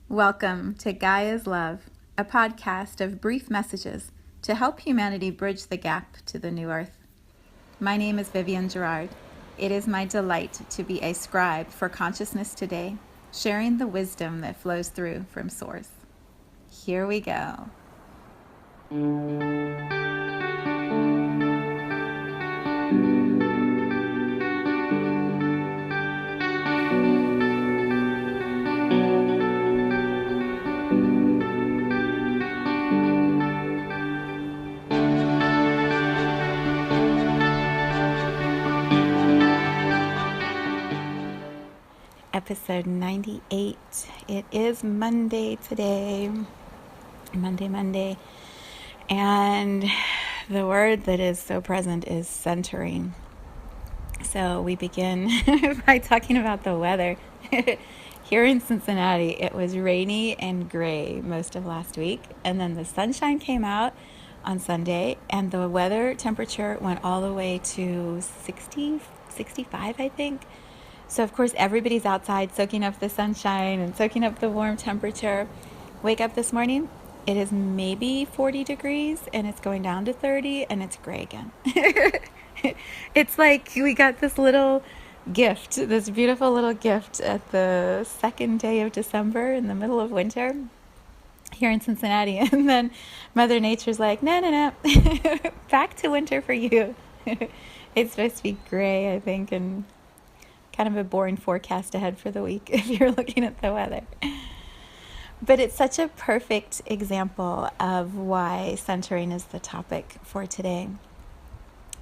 Welcome to Gaia's Love, a podcast of brief messages to help humanity bridge the gap to the new earth. My name is Vivienne Gerard. It is my delight to be a scribe for consciousness today, sharing the wisdom that flows through from Source. Here we go. Episode 98. It is Monday today. Monday. And the word that is so present is centering. So we begin by talking about the weather. Here in Cincinnati, it was rainy and gray most of last week. And then the sunshine came out on Sunday, and the weather temperature went all the way to 60, 65, I think. So, of course, everybody's outside soaking up the sunshine and soaking up the warm temperature. Wake up this morning, it is maybe 40 degrees, and it's going down to 30, and it's gray again. It's like we got this little gift, this beautiful little gift at the second day of December in the middle of winter here in Cincinnati. And then Mother Nature's like, no, back to winter for you. It's supposed to be gray, I think, and kind of a boring forecast ahead for the week if you're looking at the weather. But it's such a perfect example of why centering is the topic for today.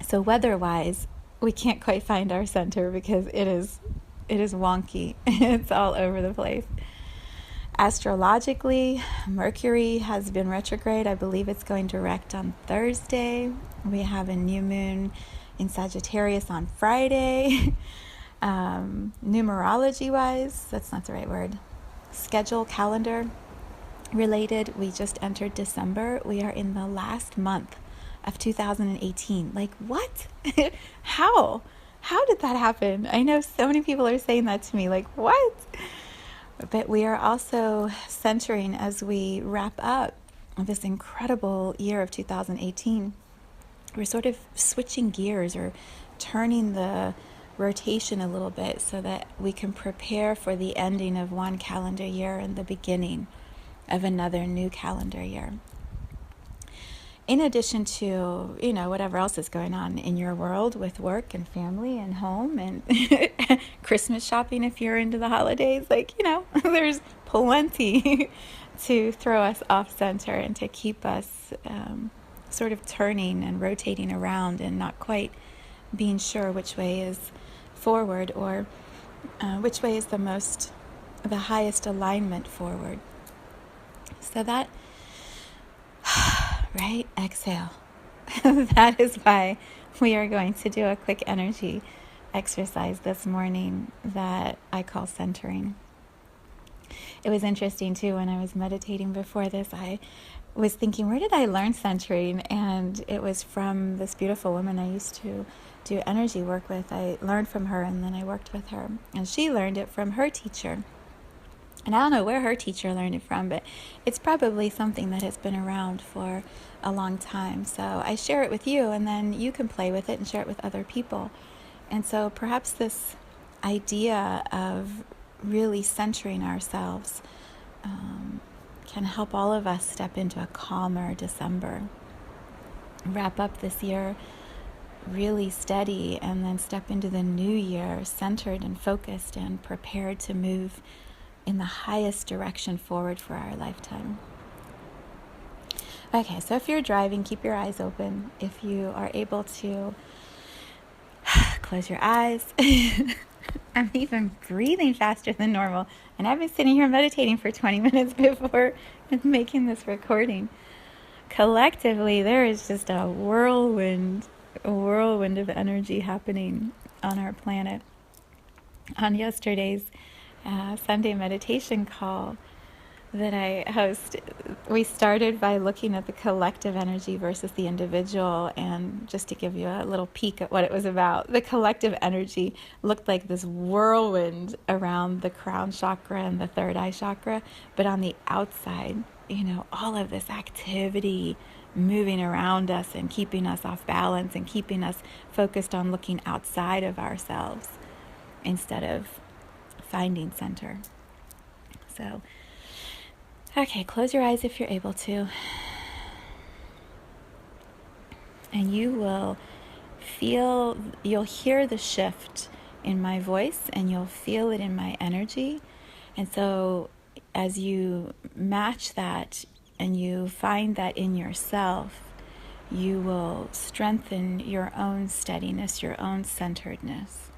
So weather-wise, we can't quite find our center because it is wonky. It's all over the place. Astrologically, Mercury has been retrograde. I believe it's going direct on Thursday. We have a new moon in Sagittarius on Friday. Numerology wise, that's not the right word, schedule, calendar related, we just entered December. We are in the last month of 2018. Like, what? How did that happen? I know so many people are saying that to me, like, what? But we are also centering as we wrap up this incredible year of 2018. We're sort of switching gears or turning the rotation a little bit so that we can prepare for the ending of one calendar year and the beginning of another new calendar year. In addition to, whatever else is going on in your world with work and family and home and Christmas shopping if you're into the holidays, there's plenty to throw us off center and to keep us sort of turning and rotating around and not quite being sure which way is forward or which way is the highest alignment forward. So that, right, exhale. That is why we are going to do a quick energy exercise this morning that I call centering. It was interesting too, when I was meditating before this, I was thinking, where did I learn centering? And it was from this beautiful woman I used to do energy work with. I learned from her and then I worked with her. And she learned it from her teacher. And I don't know where her teacher learned it from, but it's probably something that has been around for a long time. So I share it with you, and then you can play with it and share it with other people. And so perhaps this idea of really centering ourselves can help all of us step into a calmer December, wrap up this year really steady, and then step into the new year centered and focused and prepared to move in the highest direction forward for our lifetime. Okay, so if you're driving, keep your eyes open. If you are able to, close your eyes. I'm even breathing faster than normal, and I've been sitting here meditating for 20 minutes before making this recording. Collectively, there is just a whirlwind of energy happening on our planet. On yesterday's Sunday meditation call, that I host, we started by looking at the collective energy versus the individual. And just to give you a little peek at what it was about, the collective energy looked like this whirlwind around the crown chakra and the third eye chakra. But on the outside, all of this activity moving around us and keeping us off balance and keeping us focused on looking outside of ourselves instead of finding center. So, okay, close your eyes if you're able to. And you'll hear the shift in my voice and you'll feel it in my energy. And so as you match that and you find that in yourself, you will strengthen your own steadiness, your own centeredness.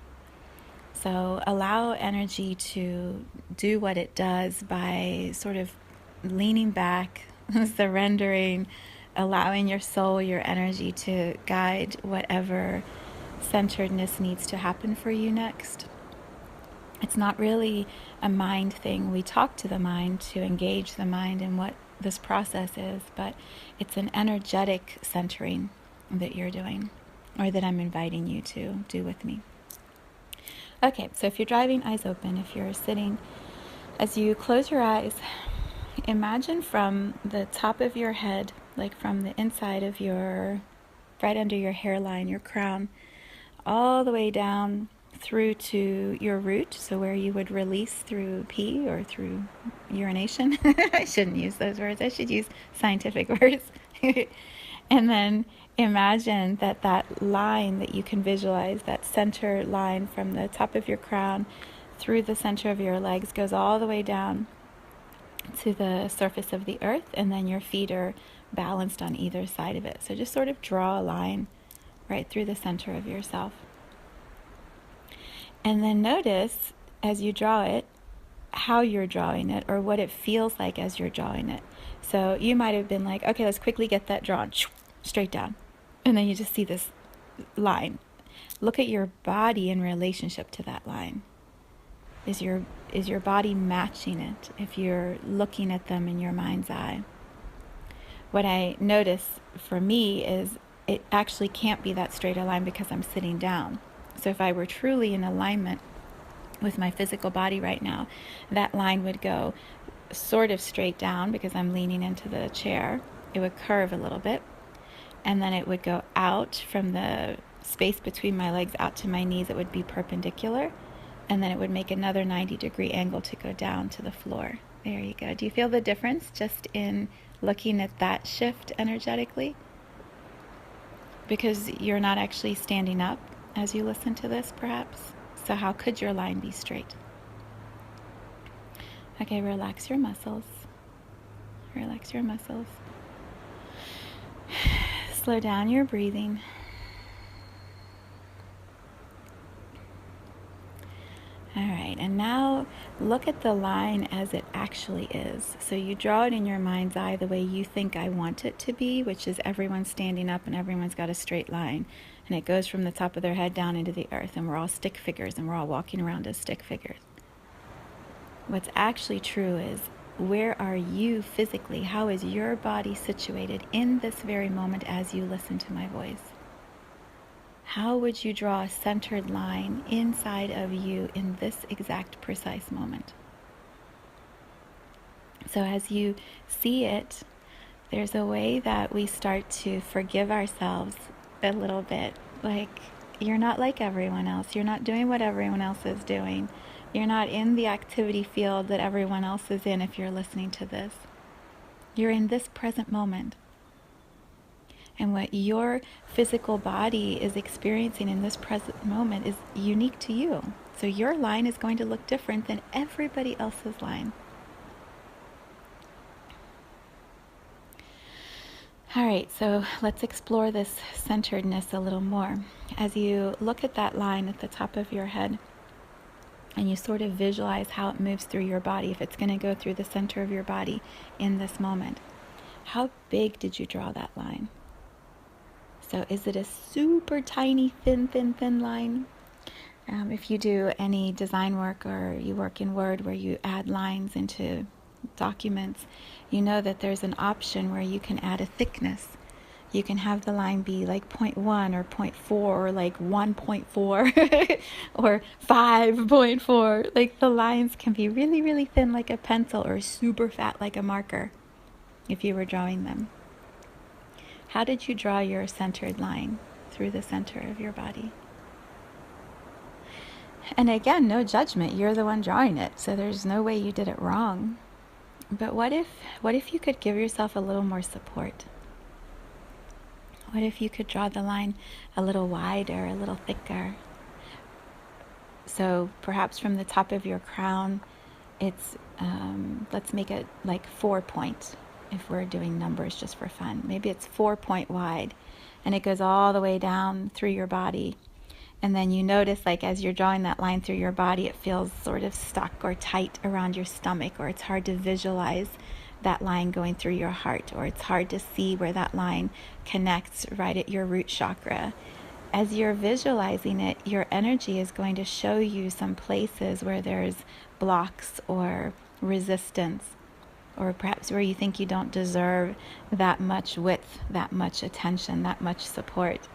So allow energy to do what it does by sort of leaning back, surrendering, allowing your soul, your energy to guide whatever centeredness needs to happen for you next. It's not really a mind thing. We talk to the mind to engage the mind in what this process is, but it's an energetic centering that you're doing, or that I'm inviting you to do with me. Okay, so if you're driving, eyes open. If you're sitting, as you close your eyes, imagine from the top of your head, like from the inside of right under your hairline, your crown, all the way down through to your root, so where you would release through pee or through urination. I shouldn't use those words. I should use scientific words. And then imagine that line that you can visualize, that center line from the top of your crown through the center of your legs, goes all the way down to the surface of the earth, and then your feet are balanced on either side of it. So just sort of draw a line right through the center of yourself. And then notice as you draw it, how you're drawing it or what it feels like as you're drawing it. So you might have been like, okay, let's quickly get that drawn straight down. And then you just see this line. Look at your body in relationship to that line. Is your body matching it if you're looking at them in your mind's eye? What I notice for me is it actually can't be that straight a line because I'm sitting down. So if I were truly in alignment with my physical body right now, that line would go sort of straight down because I'm leaning into the chair. It would curve a little bit, and then it would go out from the space between my legs out to my knees. It would be perpendicular, and then it would make another 90-degree angle to go down to the floor. There you go. Do you feel the difference just in looking at that shift energetically? Because you're not actually standing up as you listen to this, perhaps. So how could your line be straight? Okay, relax your muscles. Relax your muscles. Slow down your breathing. All right, and now look at the line as it actually is. So you draw it in your mind's eye the way you think I want it to be, which is everyone's standing up and everyone's got a straight line. And it goes from the top of their head down into the earth, and we're all stick figures, and we're all walking around as stick figures. What's actually true is, where are you physically? How is your body situated in this very moment as you listen to my voice? How would you draw a centered line inside of you in this exact precise moment? So as you see it, there's a way that we start to forgive ourselves a little bit. Like, you're not like everyone else. You're not doing what everyone else is doing. You're not in the activity field that everyone else is in if you're listening to this. You're in this present moment. And what your physical body is experiencing in this present moment is unique to you. So your line is going to look different than everybody else's line. All right, so let's explore this centeredness a little more. As you look at that line at the top of your head, and you sort of visualize how it moves through your body, if it's going to go through the center of your body in this moment, how big did you draw that line? So is it a super tiny, thin line? If you do any design work or you work in Word where you add lines into documents, you know that there's an option where you can add a thickness. You can have the line be like 0.1 or 0.4 or like 1.4 or 5.4. Like the lines can be really, really thin like a pencil or super fat like a marker if you were drawing them. How did you draw your centered line through the center of your body? And again, no judgment. You're the one drawing it, so there's no way you did it wrong. But what if you could give yourself a little more support? What if you could draw the line a little wider, a little thicker? So perhaps from the top of your crown, it's, let's make it like 4 point, if we're doing numbers just for fun. Maybe it's 4 point wide, and it goes all the way down through your body. And then you notice, like, as you're drawing that line through your body, it feels sort of stuck or tight around your stomach, or it's hard to visualize that line going through your heart, or it's hard to see where that line connects right at your root chakra. As you're visualizing it, your energy is going to show you some places where there's blocks or resistance, or perhaps where you think you don't deserve that much width, that much attention, that much support.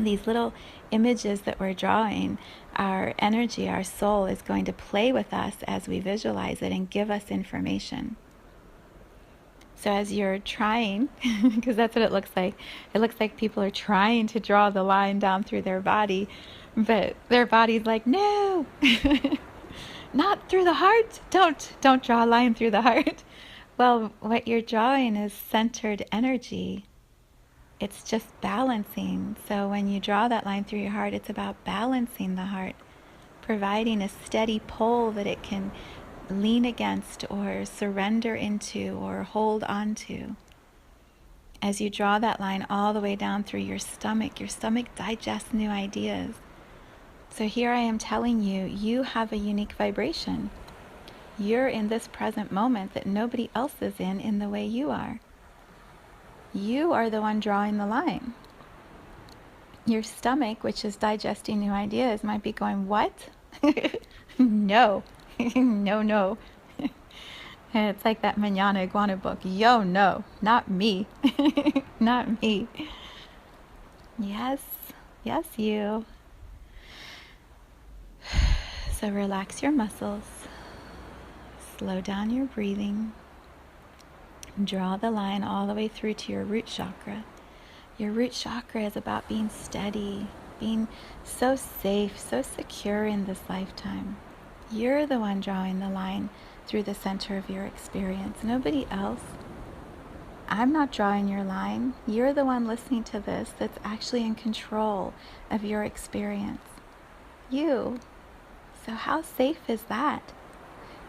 These little images that we're drawing, our energy, our soul is going to play with us as we visualize it and give us information. So as you're trying, because that's what it looks like people are trying to draw the line down through their body, but their body's like, no, not through the heart. Don't draw a line through the heart. Well, what you're drawing is centered energy. It's just balancing. So when you draw that line through your heart, it's about balancing the heart, providing a steady pole that it can lean against or surrender into or hold on to. As you draw that line all the way down through your stomach digests new ideas. So here I am telling you, you have a unique vibration. You're in this present moment that nobody else is in the way you are. You are the one drawing the line. Your stomach, which is digesting new ideas, might be going, what? No. No. And it's like that Manana Iguana book. Yo, no, not me. Not me. Yes, you. So relax your muscles. Slow down your breathing. Draw the line all the way through to your root chakra. Your root chakra is about being steady, being so safe, so secure in this lifetime. You're the one drawing the line through the center of your experience, nobody else. I'm not drawing your line. You're the one listening to this that's actually in control of your experience. You. So how safe is that?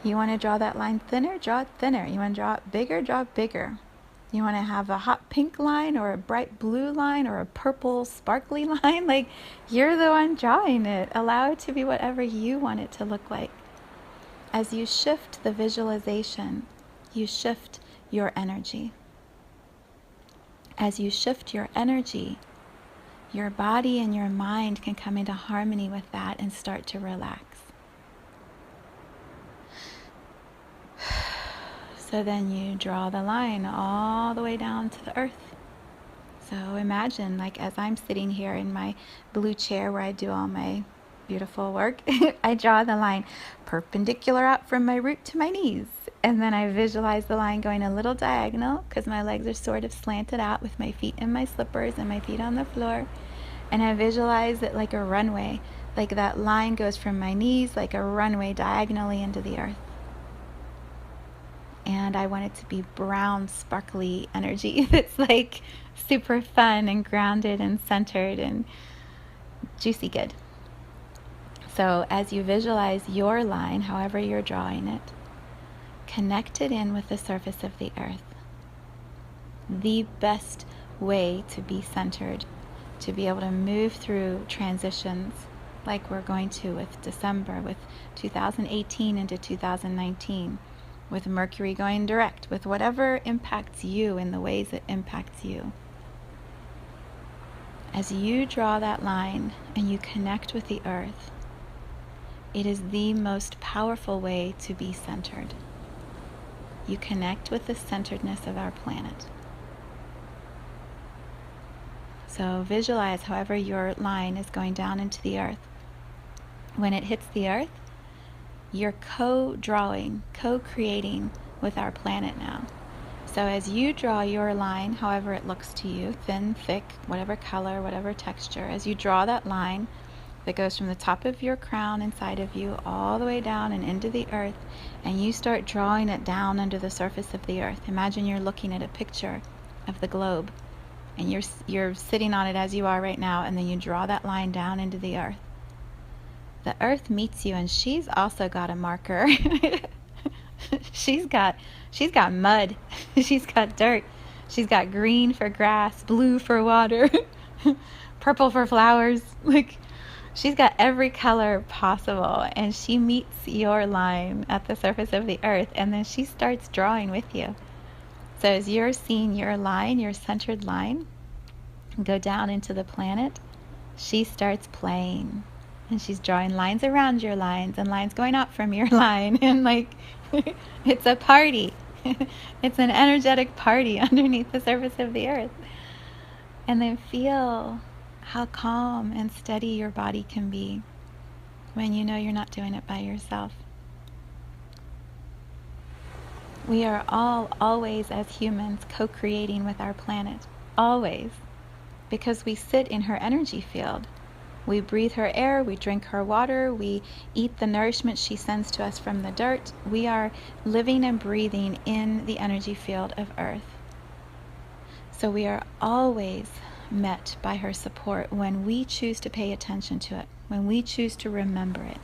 You want to draw that line thinner? Draw it thinner. You want to draw it bigger? Draw it bigger. You want to have a hot pink line or a bright blue line or a purple sparkly line? Like, you're the one drawing it. Allow it to be whatever you want it to look like. As you shift the visualization, you shift your energy. As you shift your energy, your body and your mind can come into harmony with that and start to relax. So then you draw the line all the way down to the earth. So imagine, like, as I'm sitting here in my blue chair where I do all my beautiful work, I draw the line perpendicular out from my root to my knees. And then I visualize the line going a little diagonal because my legs are sort of slanted out with my feet in my slippers and my feet on the floor. And I visualize it like a runway, like that line goes from my knees like a runway diagonally into the earth. And I want it to be brown, sparkly energy that's like super fun and grounded and centered and juicy good. So as you visualize your line, however you're drawing it, connect it in with the surface of the earth. The best way to be centered, to be able to move through transitions like we're going to with December, with 2018 into 2019, with Mercury going direct, with whatever impacts you in the ways it impacts you. As you draw that line and you connect with the earth, it is the most powerful way to be centered. you connect with the centeredness of our planet. So visualize however your line is going down into the earth. When it hits the earth, you're co-drawing, co-creating with our planet now. So as you draw your line, however it looks to you, thin, thick, whatever color, whatever texture, as you draw that line that goes from the top of your crown inside of you all the way down and into the earth, and you start drawing it down under the surface of the earth. Imagine you're looking at a picture of the globe, and you're sitting on it as you are right now, and then you draw that line down into the earth. The earth meets you, and she's also got a marker. She's got mud. She's got dirt. She's got green for grass, blue for water, purple for flowers. Like, she's got every color possible, and she meets your line at the surface of the earth, and then she starts drawing with you. So as you're seeing your line, your centered line, go down into the planet, she starts playing. And she's drawing lines around your lines and lines going up from your line. And like, it's a party. It's an energetic party underneath the surface of the earth. And then feel how calm and steady your body can be when you know you're not doing it by yourself. We are all always, as humans, co-creating with our planet. Always. Because we sit in her energy field. We breathe her air, we drink her water, we eat the nourishment she sends to us from the dirt. We are living and breathing in the energy field of Earth. So we are always met by her support when we choose to pay attention to it, when we choose to remember it.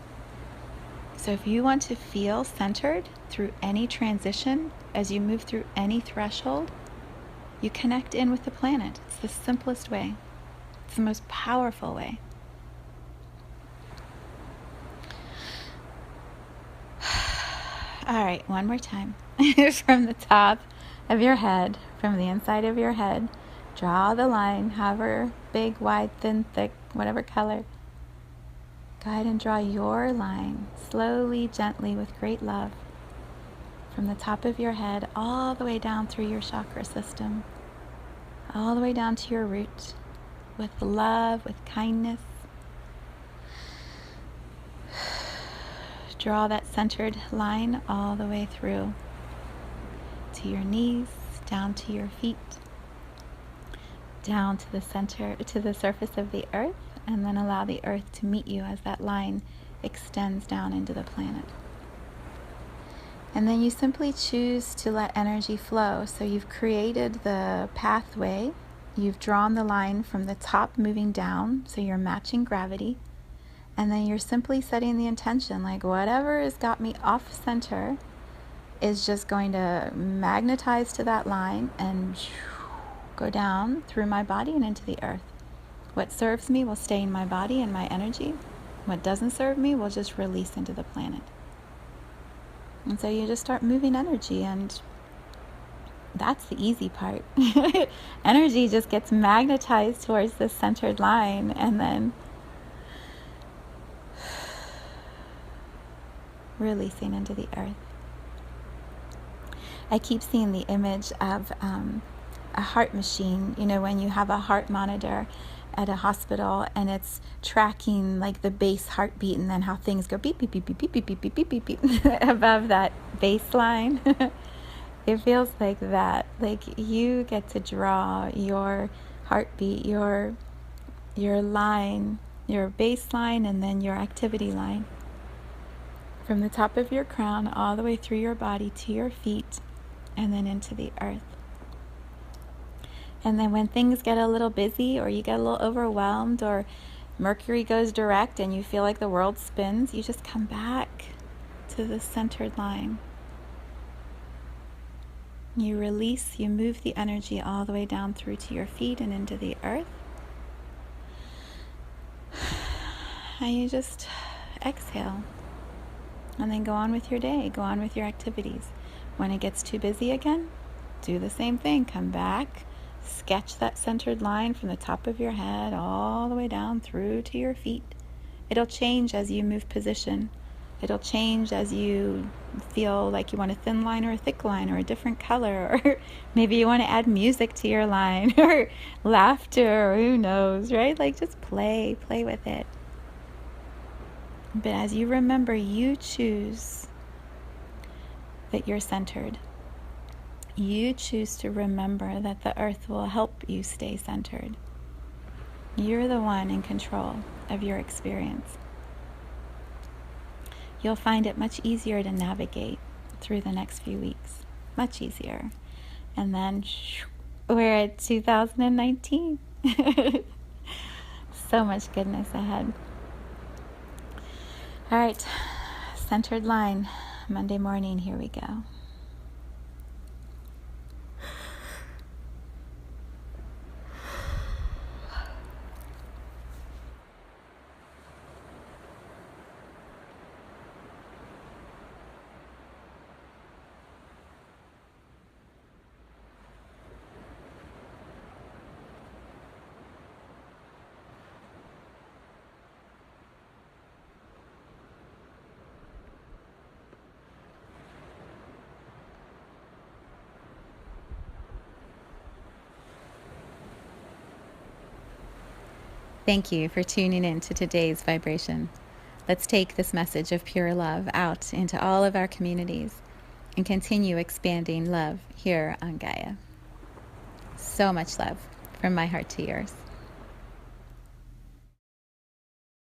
So if you want to feel centered through any transition, as you move through any threshold, you connect in with the planet. It's the simplest way. It's the most powerful way. All right, one more time. From the top of your head, from the inside of your head, draw the line, however big, wide, thin, thick, whatever color. Go ahead and draw your line, slowly, gently, with great love, from the top of your head all the way down through your chakra system, all the way down to your root, with love, with kindness. Draw that centered line all the way through to your knees, down to your feet, down to the center, to the surface of the earth, and then allow the earth to meet you as that line extends down into the planet. And then you simply choose to let energy flow. So you've created the pathway, you've drawn the line from the top moving down, so you're matching gravity. And then you're simply setting the intention, like whatever has got me off center is just going to magnetize to that line and go down through my body and into the earth. What serves me will stay in my body and my energy. What doesn't serve me will just release into the planet. And so you just start moving energy, and that's the easy part. Energy just gets magnetized towards this centered line, and then releasing into the earth. I keep seeing the image of a heart machine, you know, when you have a heart monitor at a hospital and it's tracking like the base heartbeat, and then how things go beep, beep, beep, beep, beep, beep, beep, beep, beep, beep, beep above that baseline. It feels like that. Like you get to draw your heartbeat, your line, your baseline, and then your activity line, from the top of your crown all the way through your body to your feet, and then into the earth. And then when things get a little busy, or you get a little overwhelmed, or Mercury goes direct and you feel like the world spins, you just come back to the centered line. You release, you move the energy all the way down through to your feet and into the earth. And you just exhale. And then go on with your day, go on with your activities. When it gets too busy again, do the same thing. Come back, sketch that centered line from the top of your head all the way down through to your feet. It'll change as you move position. It'll change as you feel like you want a thin line or a thick line or a different color, or maybe you want to add music to your line or laughter, or who knows, right? Like just play with it. But as you remember, you choose that you're centered. You choose to remember that the earth will help you stay centered. You're the one in control of your experience. You'll find it much easier to navigate through the next few weeks. Much easier. And then we're at 2019. So much goodness ahead. All right, centered line, Monday morning, here we go. Thank you for tuning in to today's vibration. Let's take this message of pure love out into all of our communities and continue expanding love here on Gaia. So much love from my heart to yours.